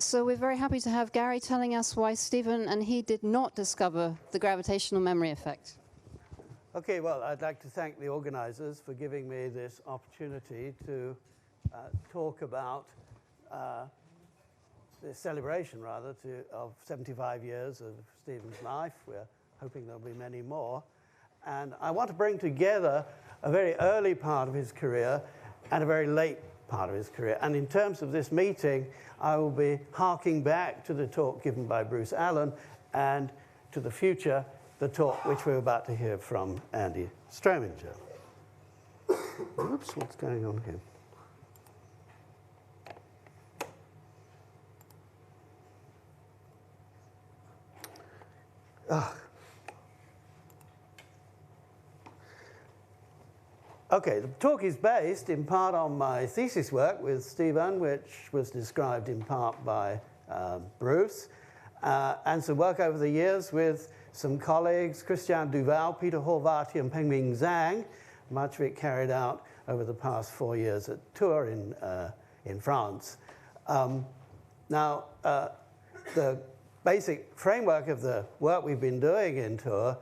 So we're very happy to have Gary telling us why Stephen and he did not discover the gravitational memory effect. Okay, well, I'd like to thank the organizers for giving me this opportunity to talk about the celebration, rather, of 75 years of Stephen's life. We're hoping there'll be many more. And I want to bring together a very early part of his career and a very late part of his career. And in terms of this meeting, I will be harking back to the talk given by Bruce Allen and to the future, the talk which we're about to hear from Andy Strominger. Oops, what's going on here? Okay, the talk is based in part on my thesis work with Stephen, which was described in part by Bruce, and some work over the years with some colleagues, Christian Duval, Peter Horvath, and Pengming Zhang, much of it carried out over the past 4 years at Tours in France. Now, the basic framework of the work we've been doing in Tours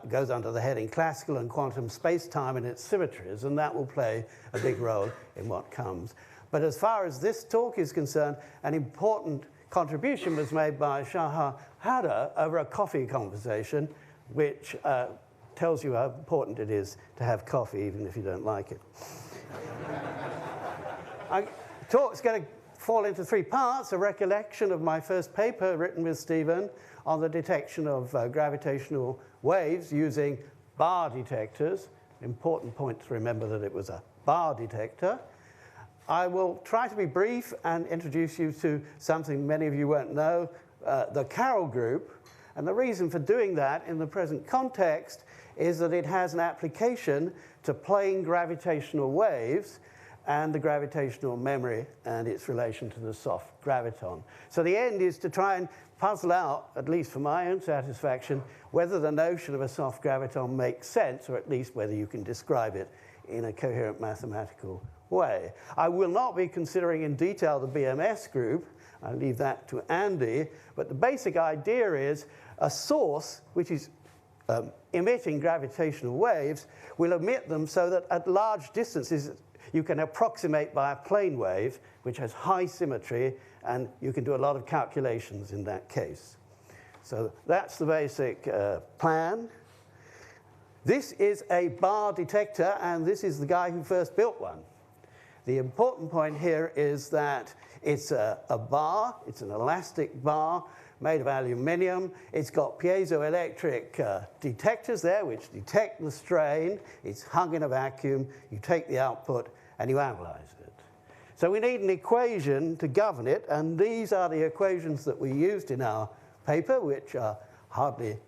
goes under the heading Classical and Quantum Space-Time and its Symmetries, and that will play a big role in what comes. But as far as this talk is concerned, an important contribution was made by Shaha Hada over a coffee conversation, which tells you how important it is to have coffee, even if you don't like it. The talk's going to fall into 3 parts: a recollection of my first paper written with Stephen on the detection of gravitational waves using bar detectors. Important point to remember that it was a bar detector. I will try to be brief and introduce you to something many of you won't know, the Carroll group. And the reason for doing that in the present context is that it has an application to plane gravitational waves and the gravitational memory and its relation to the soft graviton. So the end is to try and puzzle out, at least for my own satisfaction, whether the notion of a soft graviton makes sense, or at least whether you can describe it in a coherent mathematical way. I will not be considering in detail the BMS group. I'll leave that to Andy. But the basic idea is a source which is emitting gravitational waves will emit them so that at large distances you can approximate by a plane wave, which has high symmetry, and you can do a lot of calculations in that case. So that's the basic plan. This is a bar detector, and this is the guy who first built one. The important point here is that it's a bar, it's an elastic bar made of aluminium. It's got piezoelectric detectors there which detect the strain. It's hung in a vacuum. You take the output and you analyze it. So we need an equation to govern it, and these are the equations that we used in our paper, which are hardly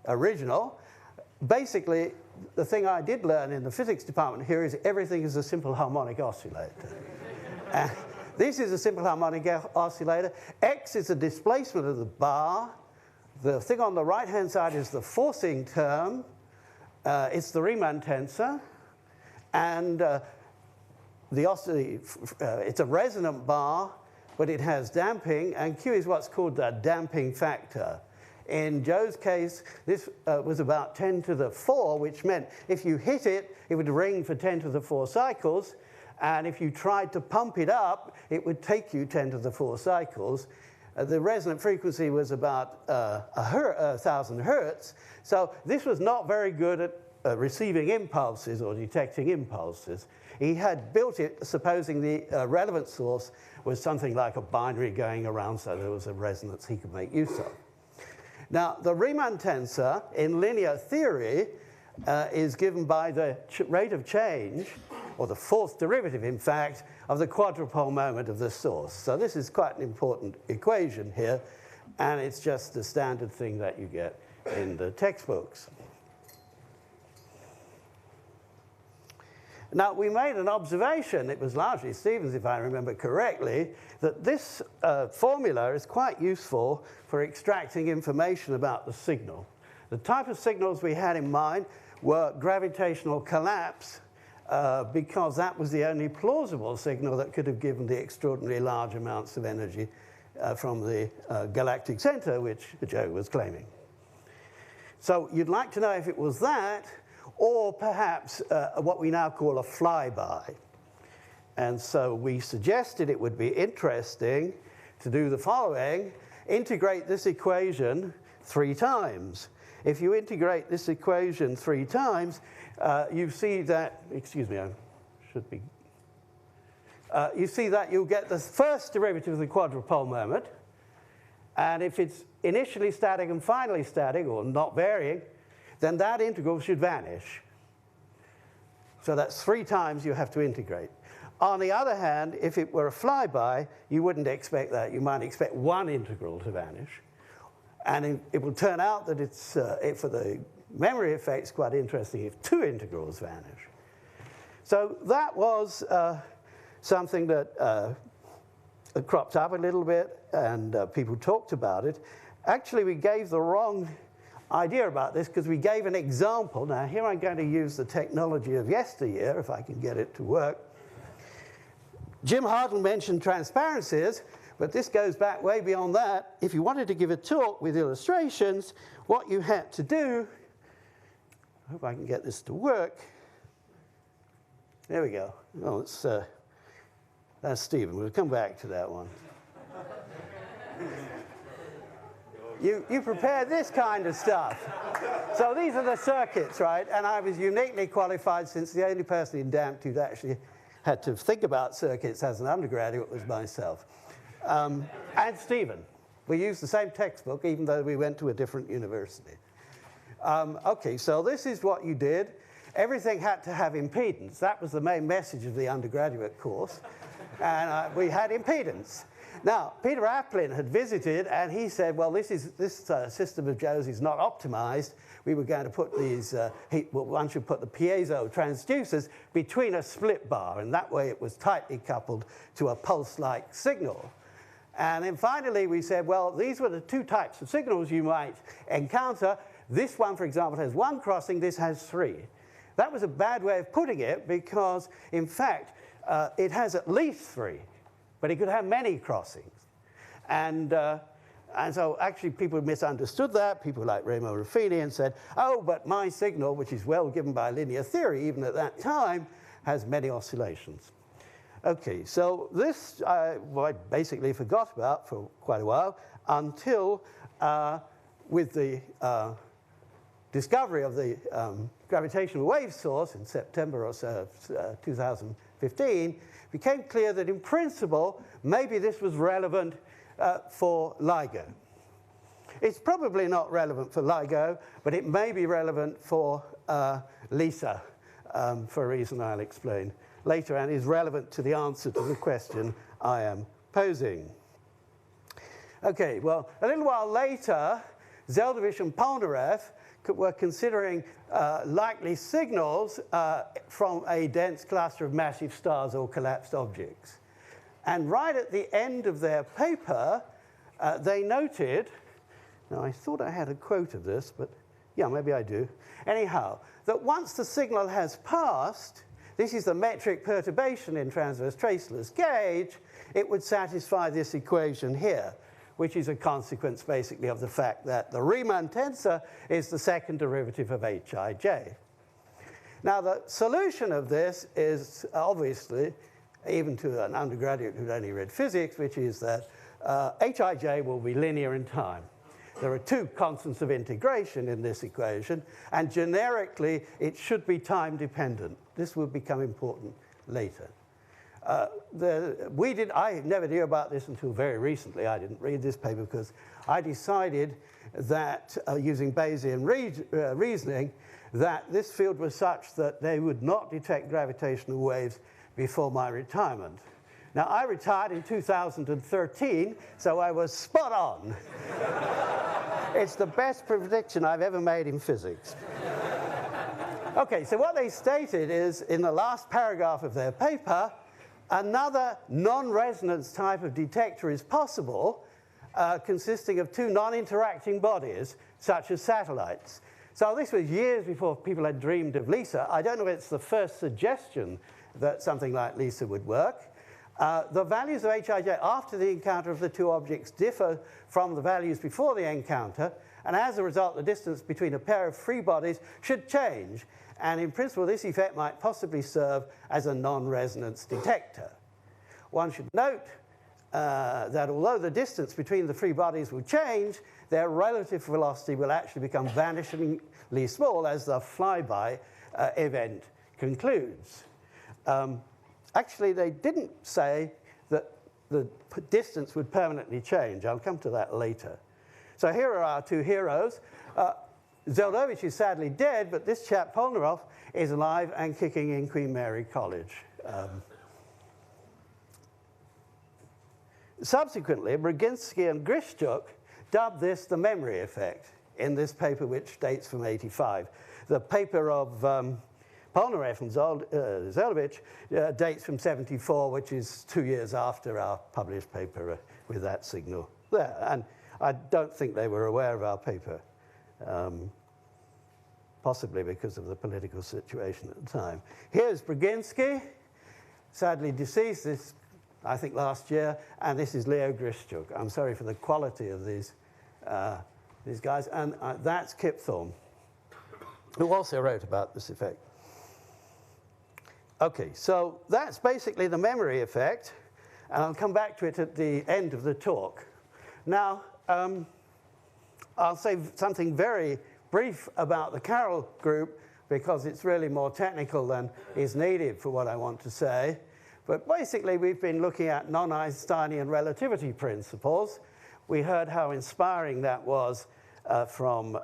original. Basically, the thing I did learn in the physics department here is everything is a simple harmonic oscillator. This is a simple harmonic oscillator. X is the displacement of the bar. The thing on the right-hand side is the forcing term. It's the Riemann tensor. And it's a resonant bar, but it has damping, and Q is what's called the damping factor. In Joe's case, this was about 10 to the 4, which meant if you hit it, it would ring for 10 to the 4 cycles. And if you tried to pump it up, it would take you 10 to the 4 cycles. The resonant frequency was about 1,000 hertz. So this was not very good at receiving impulses or detecting impulses. He had built it supposing the relevant source was something like a binary going around, so there was a resonance he could make use of. Now, the Riemann tensor in linear theory is given by the rate of change, or the fourth derivative, in fact, of the quadrupole moment of the source. So this is quite an important equation here, and it's just the standard thing that you get in the textbooks. Now, we made an observation, it was largely Stephen's, if I remember correctly, that this formula is quite useful for extracting information about the signal. The type of signals we had in mind were gravitational collapse because that was the only plausible signal that could have given the extraordinarily large amounts of energy from the galactic center, which Joe was claiming. So you'd like to know if it was that, or perhaps what we now call a flyby. And so we suggested it would be interesting to do the following: integrate this equation 3 times. If you integrate this equation 3 times, you see that, excuse me, I should be, you see that you'll get the first derivative of the quadrupole moment, and if it's initially static and finally static, or not varying, then that integral should vanish. So that's 3 times you have to integrate. On the other hand, if it were a flyby, you wouldn't expect that. You might expect 1 integral to vanish. And it will turn out that it's, for the memory effects, quite interesting if 2 integrals vanish. So that was something that cropped up a little bit, and people talked about it. Actually, we gave the wrong idea about this because we gave an example. Now, here I'm going to use the technology of yesteryear, if I can get it to work. Jim Hartle mentioned transparencies, but this goes back way beyond that. If you wanted to give a talk with illustrations, what you had to do, I hope I can get this to work. There we go. Oh, that's Stephen. We'll come back to that one. You prepare this kind of stuff. So these are the circuits, right? And I was uniquely qualified, since the only person in DAMP who'd actually had to think about circuits as an undergraduate was myself. And Stephen. We used the same textbook, even though we went to a different university. OK, so this is what you did. Everything had to have impedance. That was the main message of the undergraduate course. And we had impedance. Now, Peter Aplin had visited, and he said, well, this system of Joe's is not optimized. We were going to put these, one should put the piezo transducers between a split bar, and that way it was tightly coupled to a pulse-like signal. And then finally we said, well, these were the 2 types of signals you might encounter. This one, for example, has 1 crossing, this has 3. That was a bad way of putting it because, in fact, it has at least 3. But it could have many crossings. And so actually people misunderstood that. People like Remo Ruffini and said, oh, but my signal, which is well given by linear theory, even at that time, has many oscillations. OK, so this I basically forgot about for quite a while until with the discovery of the gravitational wave source in September or so of 2015, became clear that in principle, maybe this was relevant for LIGO. It's probably not relevant for LIGO, but it may be relevant for LISA, for a reason I'll explain later, and is relevant to the answer to the question I am posing. OK, well, a little while later, Zel'dovich and Polnareff were considering likely signals from a dense cluster of massive stars or collapsed objects. And right at the end of their paper, they noted, now I thought I had a quote of this, but yeah, maybe I do. Anyhow, that once the signal has passed, this is the metric perturbation in transverse traceless gauge, it would satisfy this equation here, which is a consequence basically of the fact that the Riemann tensor is the second derivative of Hij. Now, the solution of this is obviously, even to an undergraduate who'd only read physics, which is that Hij will be linear in time. There are 2 constants of integration in this equation, and generically, it should be time dependent. This will become important later. I never knew about this until very recently. I didn't read this paper because I decided that using Bayesian reasoning, that this field was such that they would not detect gravitational waves before my retirement. Now, I retired in 2013, so I was spot on. It's the best prediction I've ever made in physics. OK, so what they stated is, in the last paragraph of their paper, another non-resonance type of detector is possible, consisting of 2 non-interacting bodies, such as satellites. So this was years before people had dreamed of LISA. I don't know if it's the first suggestion that something like LISA would work. The values of Hij after the encounter of the two objects differ from the values before the encounter, and as a result, the distance between a pair of free bodies should change. And in principle, this effect might possibly serve as a non-resonance detector. One should note that although the distance between the free bodies will change, their relative velocity will actually become vanishingly small as the flyby event concludes. Actually, they didn't say that the distance would permanently change. I'll come to that later. So here are our two heroes. Zel'dovich is sadly dead, but this chap, Polnareff, is alive and kicking in Queen Mary College. Subsequently, Brzezinski and Grischuk dubbed this the memory effect in this paper, which dates from '85. The paper of Polnareff and Zel'dovich dates from '74, which is 2 years after our published paper with that signal there. And I don't think they were aware of our paper, possibly because of the political situation at the time. Here's Brzezinski, sadly deceased, this, I think last year, and this is Leo Grischuk. I'm sorry for the quality of these guys. And that's Kip Thorne, who also wrote about this effect. Okay, so that's basically the memory effect, and I'll come back to it at the end of the talk. Now, I'll say something very brief about the Carroll group, because it's really more technical than is needed for what I want to say. But basically, we've been looking at non-Einsteinian relativity principles. We heard how inspiring that was from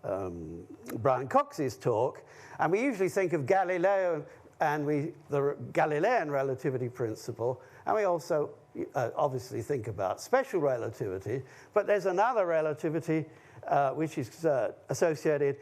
Brian Cox's talk. And we usually think of Galileo and the Galilean relativity principle. And we also obviously think about special relativity. But there's another relativity which is associated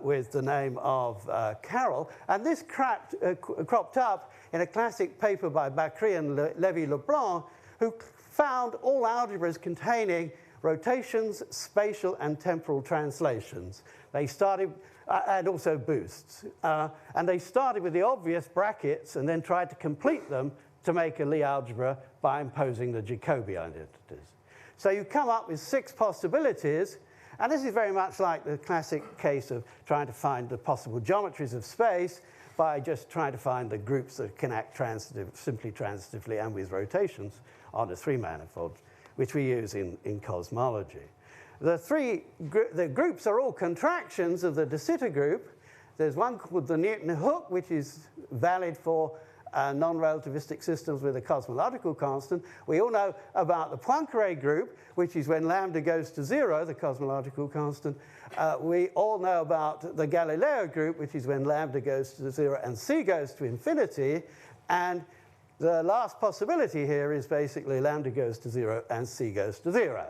with the name of Carroll. And this cropped up in a classic paper by Bacri and Lévy-Leblanc, who found all algebras containing rotations, spatial and temporal translations. They started, and also boosts. And they started with the obvious brackets and then tried to complete them to make a Lie algebra by imposing the Jacobi identities. So you come up with 6 possibilities, and this is very much like the classic case of trying to find the possible geometries of space by just trying to find the groups that can act simply transitively and with rotations on a 3-manifold, which we use in cosmology. The groups are all contractions of the de Sitter group. There's one called the Newton hook, which is valid for non-relativistic systems with a cosmological constant. We all know about the Poincare group, which is when lambda goes to 0, the cosmological constant. We all know about the Galileo group, which is when lambda goes to 0 and c goes to infinity. And the last possibility here is basically lambda goes to 0 and c goes to 0.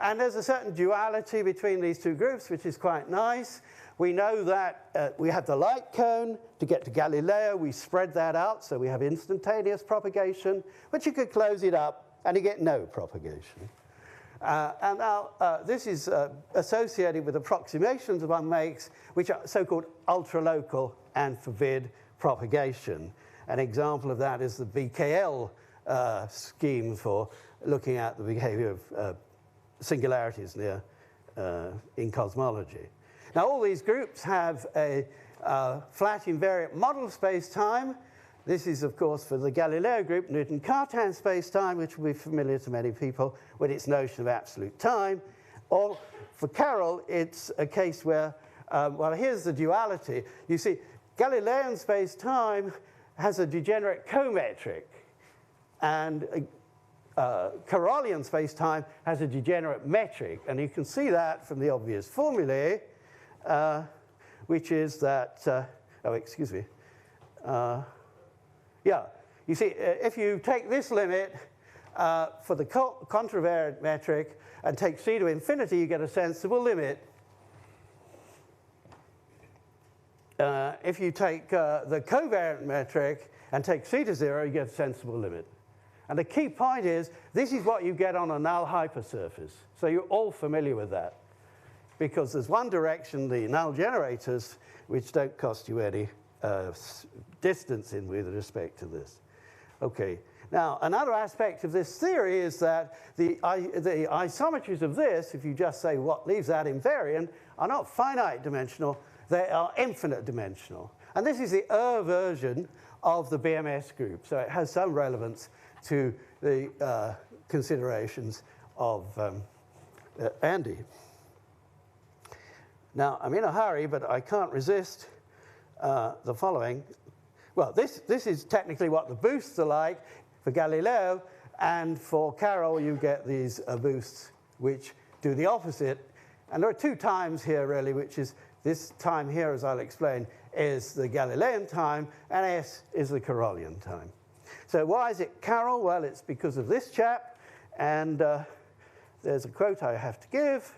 And there's a certain duality between these two groups, which is quite nice. We know that we have the light cone. To get to Galileo, we spread that out, so we have instantaneous propagation, but you could close it up and you get no propagation. And now this is associated with approximations one makes, which are so-called ultralocal and forbid propagation. An example of that is the BKL scheme for looking at the behavior of singularities near in cosmology. Now, all these groups have a flat invariant model space-time. This is, of course, for the Galileo group, Newton-Cartan space-time, which will be familiar to many people with its notion of absolute time. Or for Carroll, it's a case where, well, here's the duality. You see, Galilean space-time has a degenerate cometric, and Carrollian space-time has a degenerate metric. And you can see that from the obvious formulae, which is that, oh, excuse me. Yeah, you see, if you take this limit for the contravariant metric and take c to infinity, you get a sensible limit. If you take the covariant metric and take c to 0, you get a sensible limit. And the key point is, this is what you get on a null hypersurface. So you're all familiar with that. because there's one direction, the null generators, which don't cost you any distance in with respect to this. Okay. Now, another aspect of this theory is that the isometries of this, if you just say what leaves that invariant, are not finite dimensional, they are infinite dimensional. And this is the version of the BMS group, so it has some relevance to the considerations of Andy. Now, I'm in a hurry, but I can't resist the following. Well, this is technically what the boosts are like for Galileo, and for Carroll you get these boosts which do the opposite. And there are two times here really, which is this time here, as I'll explain, is the Galilean time, and S is the Carrollian time. So why is it Carroll? Well, it's because of this chap, and there's a quote I have to give.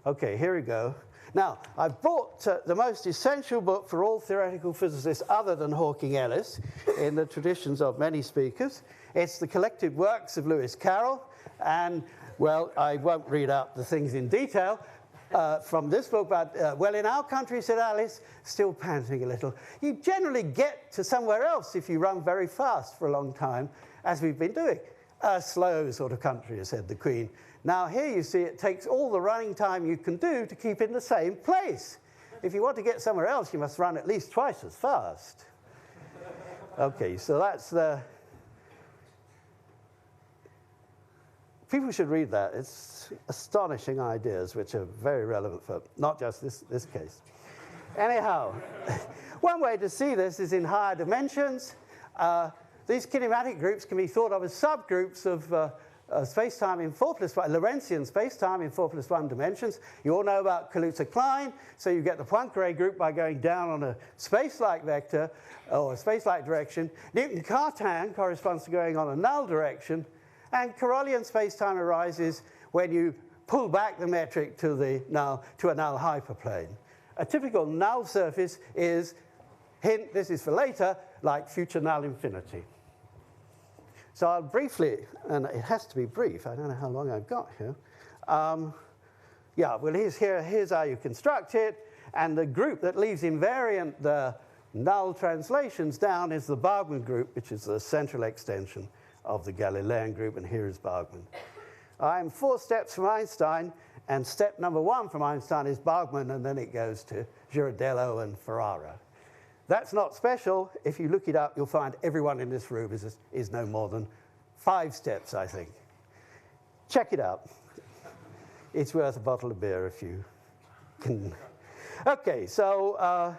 Okay, here we go. Now, I've brought the most essential book for all theoretical physicists other than Hawking Ellis in the traditions of many speakers. It's the collected works of Lewis Carroll, and, well, I won't read out the things in detail from this book, but, well, in our country, said Alice, still panting a little, you generally get to somewhere else if you run very fast for a long time, as we've been doing. A slow sort of country, said the Queen. Now here you see it takes all the running time you can do to keep in the same place. If you want to get somewhere else, you must run at least twice as fast. Okay, so that's the... People should read that. It's astonishing ideas which are very relevant for not just this case. Anyhow, one way to see this is in higher dimensions. These kinematic groups can be thought of as subgroups of space-time in 4+1, Lorentzian space-time in 4+1 dimensions. You all know about Kaluza-Klein, so you get the Poincare group by going down on a space-like vector, or a space-like direction. Newton-Cartan corresponds to going on a null direction, and Carrollian space-time arises when you pull back the metric to a null hyperplane. A typical null surface is, hint, this is for later, like future null infinity. So I'll briefly, and it has to be brief, I don't know how long I've got here. Yeah, well, here's how you construct it, and the group that leaves invariant the null translations down is the Bargmann group, which is the central extension of the Galilean group, and here is Bargmann. I'm 4 steps from Einstein, and step number 1 from Einstein is Bargmann, and then it goes to Girardello and Ferrara. That's not special. If you look it up, you'll find everyone in this room is no more than 5 steps, I think. Check it out. It's worth a bottle of beer if you can. Okay, so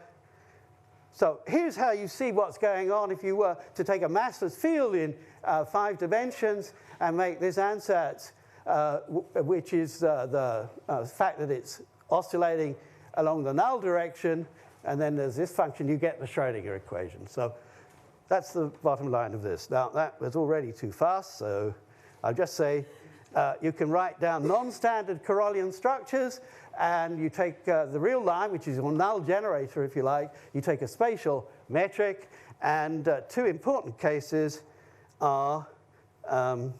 here's how you see what's going on if you were to take a massless field in 5 dimensions and make this ansatz, which is the fact that it's oscillating along the null direction, and then there's this function, you get the Schrödinger equation. So that's the bottom line of this. Now, that was already too fast, so I'll just say you can write down non-standard Carrollian structures, and you take the real line, which is your null generator, if you like. You take a spatial metric, and 2 important cases are the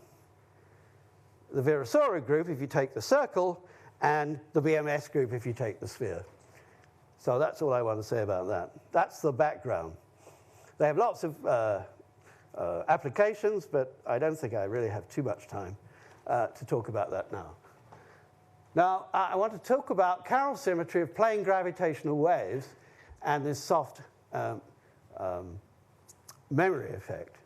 Virasoro group, if you take the circle, and the BMS group, if you take the sphere. So that's all I want to say about that. That's the background. They have lots of applications, but I don't think I really have too much time to talk about that now. Now, I want to talk about Carroll symmetry of plane gravitational waves and this soft memory effect.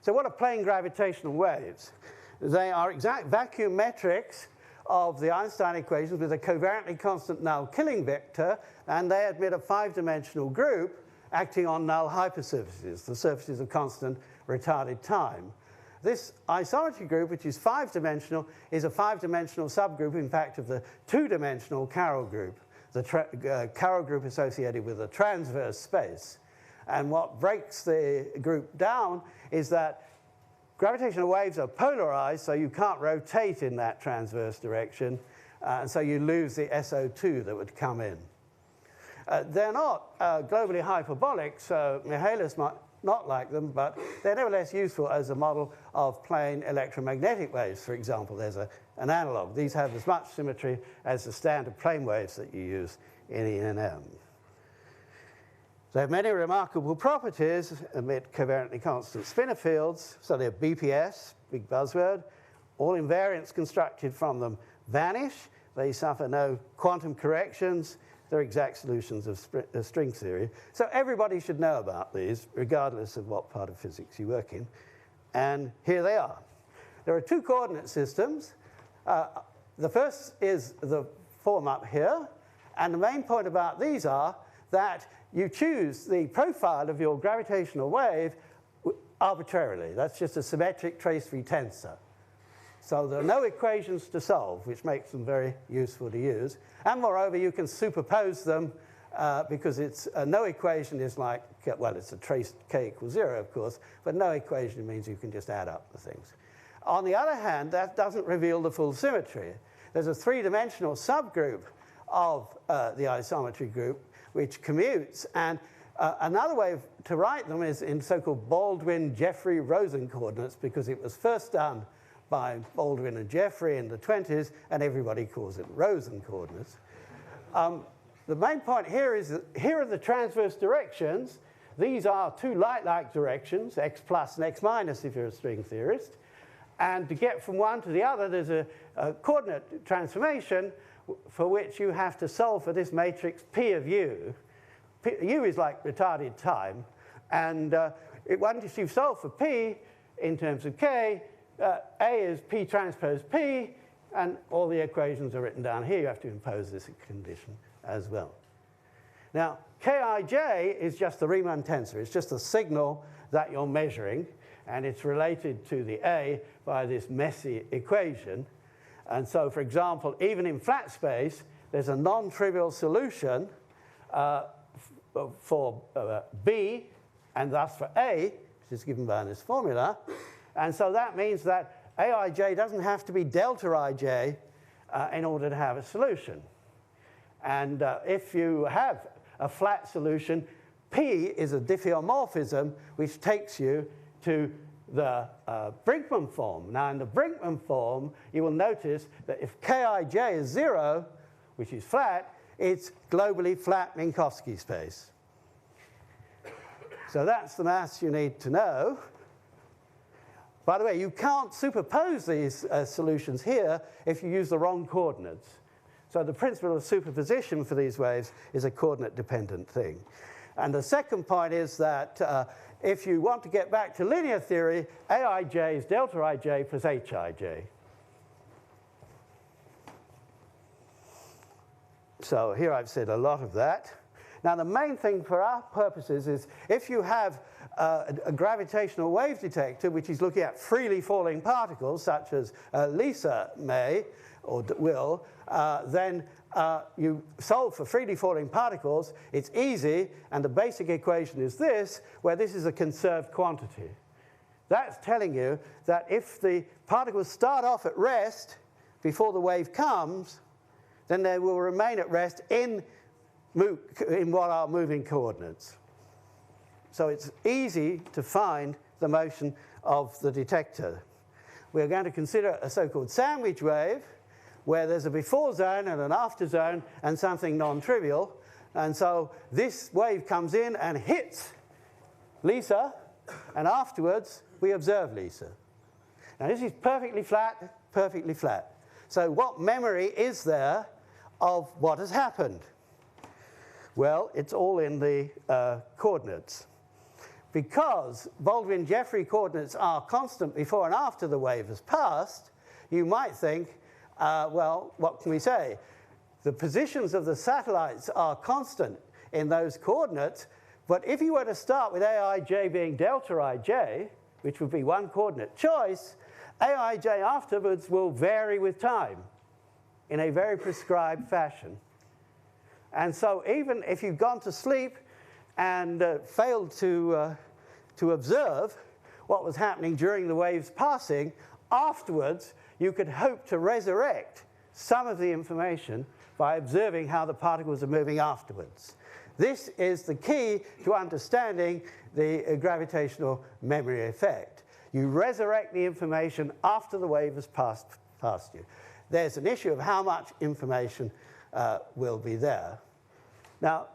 So what are plane gravitational waves? They are exact vacuum metrics of the Einstein equations with a covariantly constant null killing vector, and they admit a 5-dimensional group acting on null hypersurfaces, the surfaces of constant retarded time. This isometry group, which is 5-dimensional, is a 5-dimensional subgroup, in fact, of the 2-dimensional Carroll group, the Carroll group associated with a transverse space. And what breaks the group down is that gravitational waves are polarized, so you can't rotate in that transverse direction, and so you lose the SO2 that would come in. They're not globally hyperbolic, so Michaelis not like them, but they're nevertheless useful as a model of plane electromagnetic waves, for example. There's an analog. These have as much symmetry as the standard plane waves that you use in E&M. They have many remarkable properties, emit covariantly constant spinor fields, so they're BPS, big buzzword. All invariants constructed from them vanish. They suffer no quantum corrections. They're exact solutions of string theory. So everybody should know about these, regardless of what part of physics you work in. And here they are. There are two coordinate systems. The first is the form up here. And the main point about these are that you choose the profile of your gravitational wave arbitrarily. That's just a symmetric trace-free tensor. So there are no equations to solve, which makes them very useful to use. And moreover, you can superpose them because it's no equation is like, well, it's a trace k equals 0, of course, but no equation means you can just add up the things. On the other hand, that doesn't reveal the full symmetry. There's a three-dimensional subgroup of the isometry group which commutes, and another way to write them is in so-called Baldwin-Jeffrey-Rosen coordinates, because it was first done by Baldwin and Jeffrey in the 20s, and everybody calls it Rosen coordinates. The main point here is that here are the transverse directions. These are two light-like directions, x plus and x minus if you're a string theorist. And to get from one to the other, there's a coordinate transformation for which you have to solve for this matrix P of U. U is like retarded time. And once you've solved for P in terms of K, A is P transpose P, and all the equations are written down here. You have to impose this condition as well. Now, Kij is just the Riemann tensor. It's just a signal that you're measuring, and it's related to the A by this messy equation. And so, for example, even in flat space, there's a non-trivial solution for B, and thus for A, which is given by this formula. And so that means that Aij doesn't have to be delta Ij in order to have a solution. And if you have a flat solution, P is a diffeomorphism which takes you to the Brinkmann form. Now, in the Brinkmann form, you will notice that if Kij is 0, which is flat, it's globally flat Minkowski space. So that's the maths you need to know. By the way, you can't superpose these solutions here if you use the wrong coordinates. So the principle of superposition for these waves is a coordinate-dependent thing. And the second point is that if you want to get back to linear theory, Aij is delta Ij plus Hij. So here I've said a lot of that. Now, the main thing for our purposes is if you have a gravitational wave detector which is looking at freely falling particles, such as Lisa may or will, then you solve for freely falling particles. It's easy, and the basic equation is this, where this is a conserved quantity. That's telling you that if the particles start off at rest before the wave comes, then they will remain at rest in what are moving coordinates. So it's easy to find the motion of the detector. We're going to consider a so-called sandwich wave, where there's a before zone and an after zone and something non-trivial. And so this wave comes in and hits Lisa, and afterwards we observe Lisa. Now this is perfectly flat, perfectly flat. So what memory is there of what has happened? Well, it's all in the coordinates. Because Baldwin-Jeffrey coordinates are constant before and after the wave has passed, you might think, well, what can we say? The positions of the satellites are constant in those coordinates, but if you were to start with Aij being delta Ij, which would be one coordinate choice, Aij afterwards will vary with time in a very prescribed fashion. And so even if you've gone to sleep and failed to observe what was happening during the wave's passing, afterwards you could hope to resurrect some of the information by observing how the particles are moving afterwards. This is the key to understanding the gravitational memory effect. You resurrect the information after the wave has passed past you. There's an issue of how much information will be there. Now,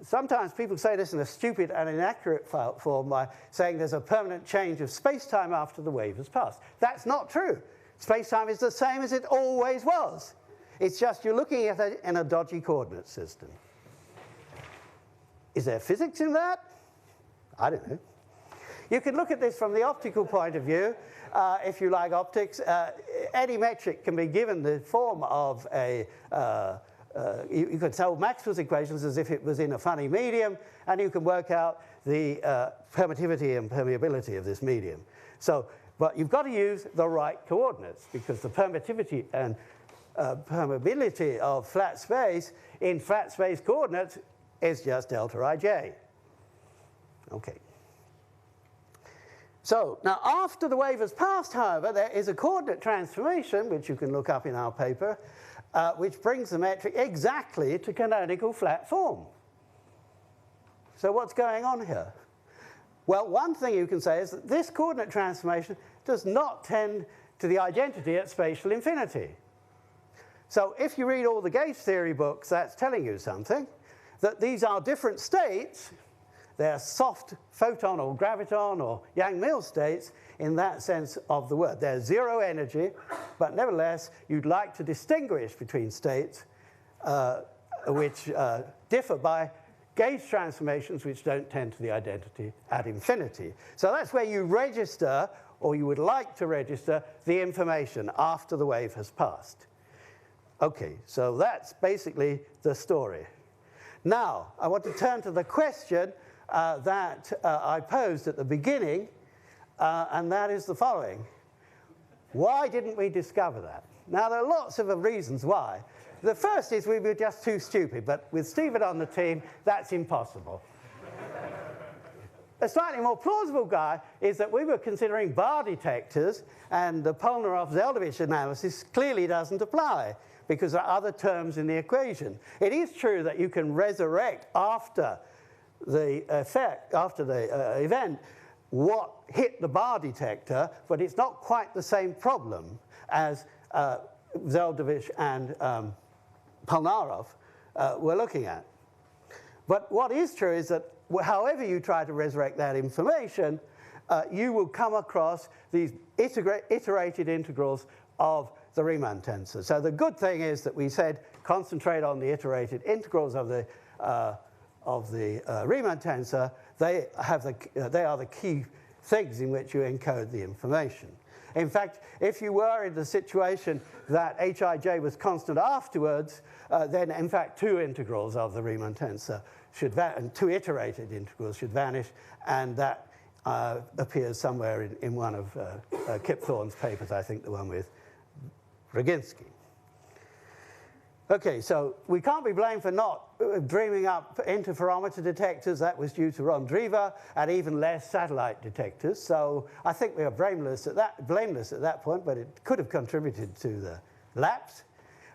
sometimes people say this in a stupid and inaccurate form by saying there's a permanent change of space-time after the wave has passed. That's not true. Space-time is the same as it always was. It's just you're looking at it in a dodgy coordinate system. Is there physics in that? I don't know. You can look at this from the optical point of view. If you like optics, any metric can be given the form of a you could solve Maxwell's equations as if it was in a funny medium, and you can work out the permittivity and permeability of this medium. But you've got to use the right coordinates, because the permittivity and permeability of flat space in flat space coordinates is just delta ij. Okay. So now after the wave has passed, however, there is a coordinate transformation, which you can look up in our paper, which brings the metric exactly to canonical flat form. So what's going on here? Well, one thing you can say is that this coordinate transformation does not tend to the identity at spatial infinity. So if you read all the gauge theory books, that's telling you something, that these are different states. They're soft photon or graviton or Yang-Mills states in that sense of the word. They're zero energy, but nevertheless, you'd like to distinguish between states which differ by gauge transformations which don't tend to the identity at infinity. So that's where you register, or you would like to register, the information after the wave has passed. Okay, so that's basically the story. Now, I want to turn to the question that I posed at the beginning, and that is the following. Why didn't we discover that? Now, there are lots of reasons why. The first is we were just too stupid, but with Stephen on the team, that's impossible. A slightly more plausible guy is that we were considering bar detectors, and the Polnareff-Zel'dovich analysis clearly doesn't apply, because there are other terms in the equation. It is true that you can resurrect after the effect, after the event, what hit the bar detector, but it's not quite the same problem as Zel'dovich and Polnareff were looking at. But what is true is that however you try to resurrect that information, you will come across these iterated integrals of the Riemann tensor. So the good thing is that we said concentrate on the iterated integrals of the Riemann tensor. They are the key things in which you encode the information. In fact, if you were in the situation that hij was constant afterwards, then in fact two integrals of the Riemann tensor should and two iterated integrals should vanish, and that appears somewhere in one of Kip Thorne's papers, I think the one with Roginski. Okay, so we can't be blamed for not dreaming up interferometer detectors. That was due to Ron Drever, and even less satellite detectors. So I think we are blameless at that point, but it could have contributed to the lapse.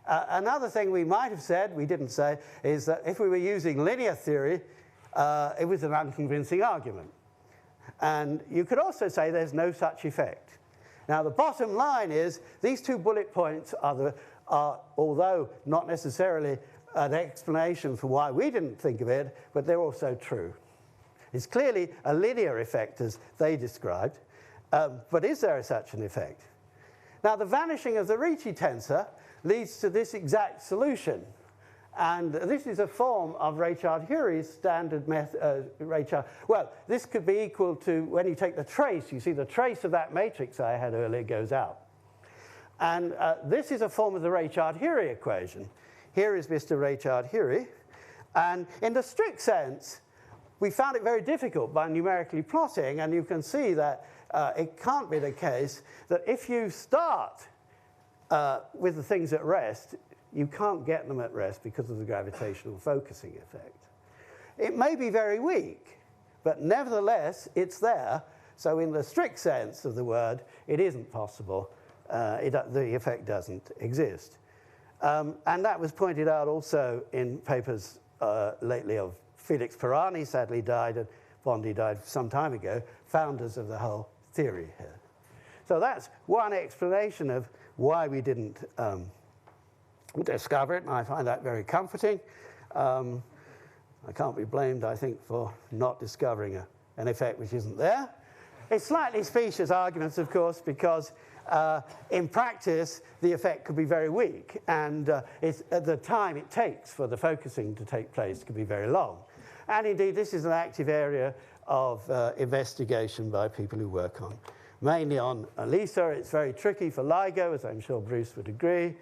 Another thing we might have said, we didn't say, is that if we were using linear theory, it was an unconvincing argument. And you could also say there's no such effect. Now, the bottom line is these two bullet points are, although not necessarily an explanation for why we didn't think of it, but they're also true. It's clearly a linear effect, as they described, but is there such an effect? Now, the vanishing of the Ricci tensor leads to this exact solution. And this is a form of Raychard-Hurry's standard method. Well, this could be equal to when you take the trace. You see the trace of that matrix I had earlier goes out. And this is a form of the Raychard-Hurry equation. Here is Mr. Raychard-Hurry. And in the strict sense, we found it very difficult by numerically plotting. And you can see that it can't be the case that if you start with the things at rest, you can't get them at rest because of the gravitational focusing effect. It may be very weak, but nevertheless, it's there. So in the strict sense of the word, it isn't possible. The effect doesn't exist. And that was pointed out also in papers lately of Felix Pirani sadly died, and Bondi died some time ago, founders of the whole theory here. So that's one explanation of why we didn't discover it, and I find that very comforting. I can't be blamed, I think, for not discovering an effect which isn't there. It's slightly specious arguments, of course, because in practice, the effect could be very weak, and the time it takes for the focusing to take place could be very long. And indeed, this is an active area of investigation by people who work on, mainly on LISA. It's very tricky for LIGO, as I'm sure Bruce would agree.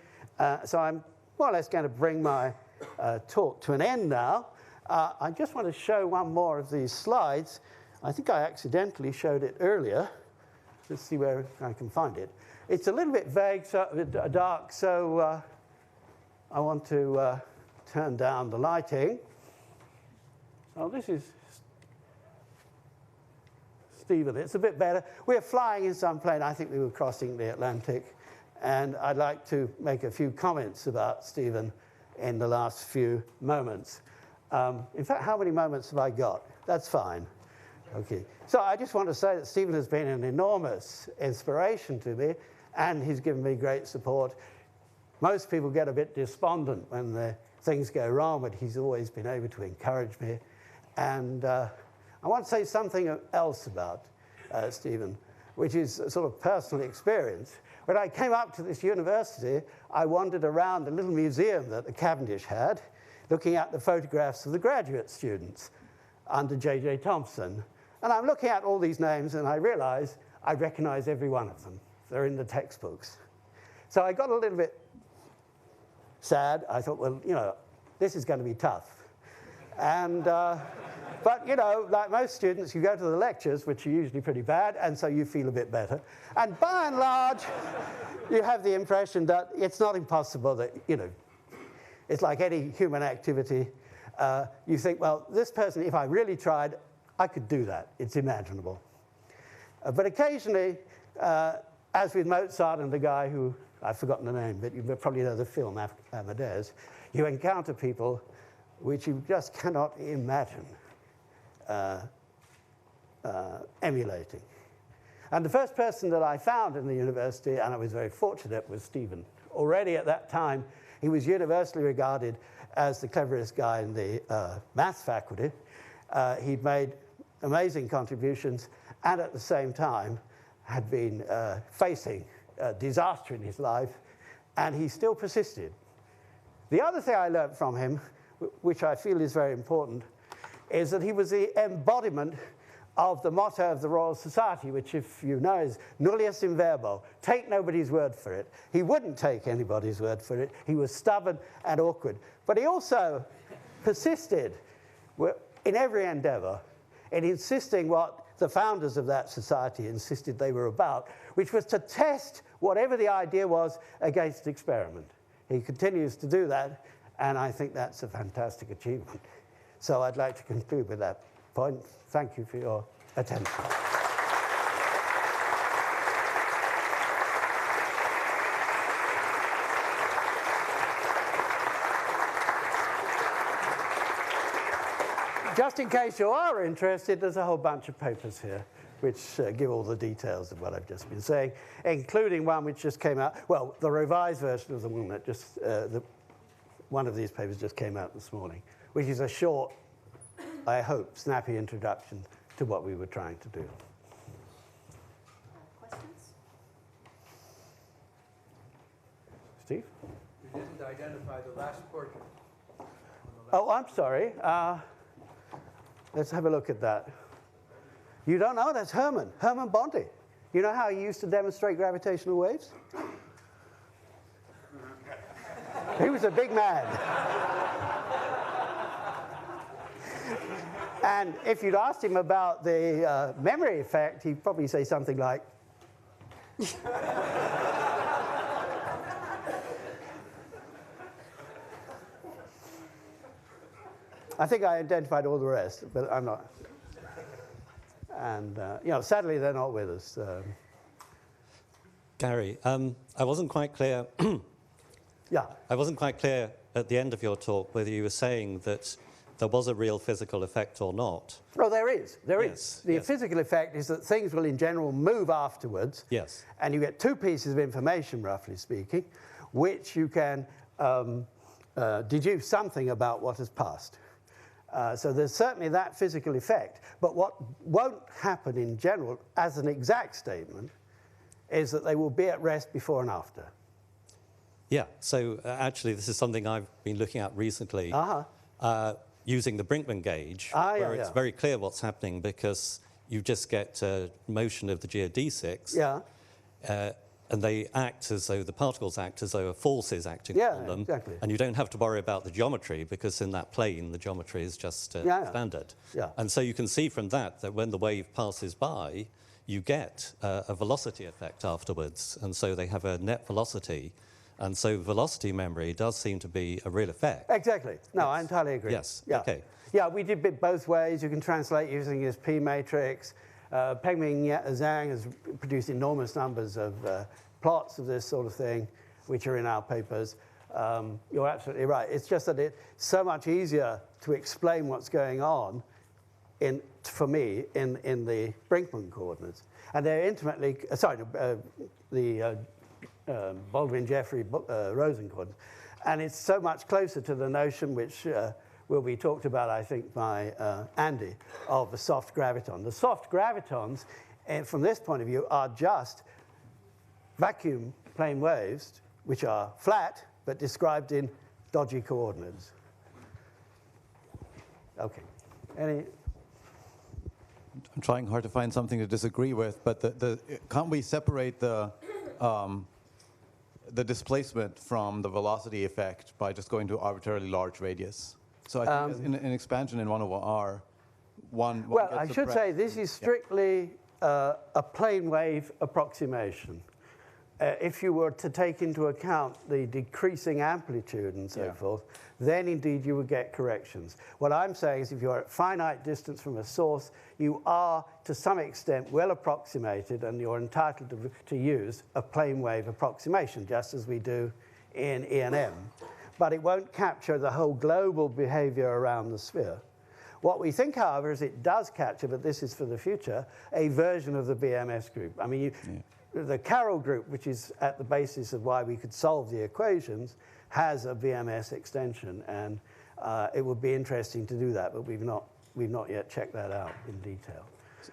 So I'm more or less going to bring my talk to an end now. I just want to show one more of these slides. I think I accidentally showed it earlier. Let's see where I can find it. It's a little bit vague, so dark, so I want to turn down the lighting. Oh, this is Stephen. It's a bit better. We're flying in some plane. I think we were crossing the Atlantic. And I'd like to make a few comments about Stephen in the last few moments. In fact, how many moments have I got? That's fine. Okay. So I just want to say that Stephen has been an enormous inspiration to me, and he's given me great support. Most people get a bit despondent when things go wrong, but he's always been able to encourage me. And I want to say something else about Stephen, which is a sort of personal experience. When I came up to this university, I wandered around a little museum that the Cavendish had, looking at the photographs of the graduate students under J.J. Thompson. And I'm looking at all these names, and I realize I recognize every one of them. They're in the textbooks. So I got a little bit sad. I thought, well, you know, this is going to be tough. And, but, you know, like most students, you go to the lectures, which are usually pretty bad, and so you feel a bit better. And by and large, you have the impression that it's not impossible that, you know, it's like any human activity. You think, well, this person, if I really tried, I could do that. It's imaginable. But occasionally, as with Mozart and the guy who, I've forgotten the name, but you probably know the film Amadeus, you encounter people which you just cannot imagine emulating. And the first person that I found in the university, and I was very fortunate, was Stephen. Already at that time, he was universally regarded as the cleverest guy in the maths faculty. He'd made amazing contributions, and at the same time had been facing disaster in his life, and he still persisted. The other thing I learned from him, which I feel is very important, is that he was the embodiment of the motto of the Royal Society, which, if you know, is nullius in verbo, take nobody's word for it. He wouldn't take anybody's word for it. He was stubborn and awkward. But he also persisted in every endeavor in insisting what the founders of that society insisted they were about, which was to test whatever the idea was against experiment. He continues to do that, and I think that's a fantastic achievement. So I'd like to conclude with that point. Thank you for your attention. Just in case you are interested, there's a whole bunch of papers here which give all the details of what I've just been saying, including one which just came out, well, the revised version of the one that just, one of these papers just came out this morning, which is a short, I hope, snappy introduction to what we were trying to do. Questions? Steve? You didn't identify the last portrait. Oh, I'm sorry. Let's have a look at that. You don't know? That's Hermann Bondi. You know how he used to demonstrate gravitational waves? He was a big man. And if you'd asked him about the memory effect, he'd probably say something like, I think I identified all the rest, but I'm not. And, you know, sadly, they're not with us. Gary, I wasn't quite clear. Yeah. I wasn't quite clear at the end of your talk whether you were saying that there was a real physical effect or not. Oh, there is. There is. Yes, The yes. physical effect is that things will, in general, move afterwards. Yes. And you get two pieces of information, roughly speaking, which you can deduce something about what has passed. So there's certainly that physical effect. But what won't happen in general, as an exact statement, is that they will be at rest before and after. Yeah, so actually this is something I've been looking at recently using the Brinkman gauge, where it's very clear what's happening because you just get motion of the geodesics, and they act as though, the particles act as though a force is acting on them. Exactly. And you don't have to worry about the geometry because in that plane the geometry is just standard. And so you can see from that when the wave passes by, you get a velocity effect afterwards, and so they have a net velocity. And so velocity memory does seem to be a real effect. Exactly. No, I entirely agree. Yes, Yeah. okay. Yeah, we did it both ways. You can translate using his P matrix. Pengming Zhang has produced enormous numbers of plots of this sort of thing, which are in our papers. You're absolutely right. It's just that it's so much easier to explain what's going on for me, in the Brinkman coordinates. And they're intimately, the Baldwin-Jeffrey-Rosen coordinates. And it's so much closer to the notion which will be talked about, I think, by Andy, of the soft graviton. The soft gravitons, from this point of view, are just vacuum plane waves, which are flat, but described in dodgy coordinates. Okay. I'm trying hard to find something to disagree with, but can't we separate the displacement from the velocity effect by just going to arbitrarily large radius? So I think in expansion in 1 over r, one well, gets I should say this is strictly a plane wave approximation. If you were to take into account the decreasing amplitude and so forth, then indeed you would get corrections. What I'm saying is if you're at finite distance from a source, you are to some extent well approximated and you're entitled to use a plane wave approximation, just as we do in E&M. But it won't capture the whole global behavior around the sphere. What we think, however, is it does capture, but this is for the future, a version of the BMS group. I mean, the Carroll group, which is at the basis of why we could solve the equations, has a BMS extension, and it would be interesting to do that, but we've not yet checked that out in detail.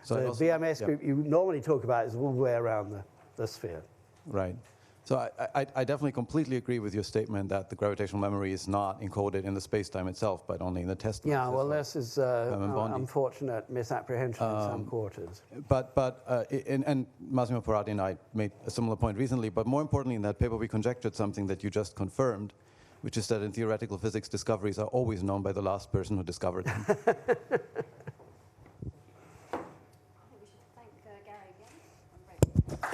So the BMS group you normally talk about is all the way around the sphere. Right. So I definitely completely agree with your statement that the gravitational memory is not encoded in the space-time itself, but only in the test. Yeah, well, this is an unfortunate misapprehension in some quarters. And Massimo Parati and I made a similar point recently, but more importantly in that paper we conjectured something that you just confirmed, which is that in theoretical physics discoveries are always known by the last person who discovered them. I think we should thank Gary again.